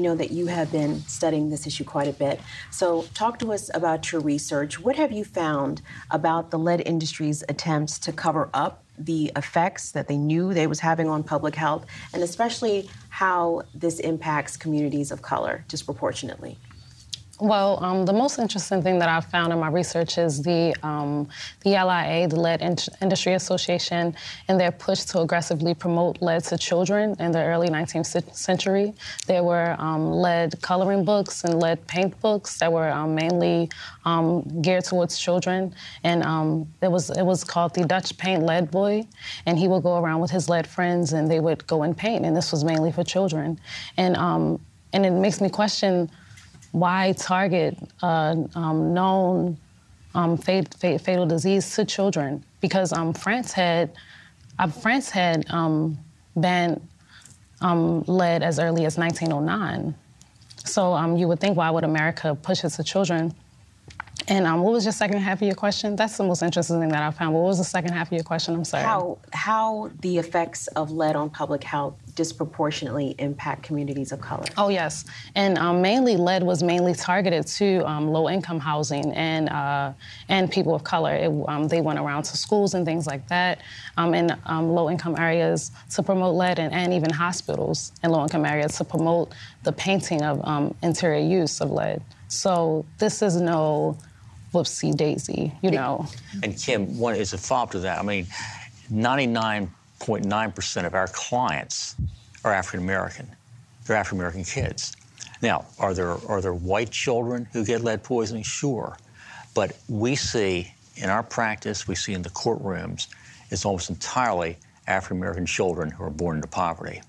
I know that you have been studying this issue quite a bit. So talk to us about your research. What have you found about the lead industry's attempts to cover up the effects that they knew they was having on public health, and especially how this impacts communities of color disproportionately? Well, the most interesting thing that I've found in my research is the LIA, the Lead Industry Association, and their push to aggressively promote lead to children in the early 19th century. There were lead coloring books and lead paint books that were mainly geared towards children, and it was called the Dutch Paint Lead Boy, and he would go around with his lead friends, and they would go and paint, and this was mainly for children, and it makes me question why target known fatal disease to children? Because France had banned lead as early as 1909. So you would think, why would America push it to children? And what was your second half of your question? That's the most interesting thing that I found. What was the second half of your question? I'm sorry. How the effects of lead on public health disproportionately impact communities of color? Oh, yes. And mainly lead was mainly targeted to low-income housing and people of color. They went around to schools and things like that in low-income areas to promote lead, and even hospitals in low-income areas to promote the painting of interior use of lead. So this is no whoopsie-daisy, you know. And Kim, one is a follow-up to that. I mean, 99.9% of our clients are African-American. They're African-American kids. Now, are there white children who get lead poisoning? Sure. But we see in our practice, we see in the courtrooms, it's almost entirely African-American children who are born into poverty.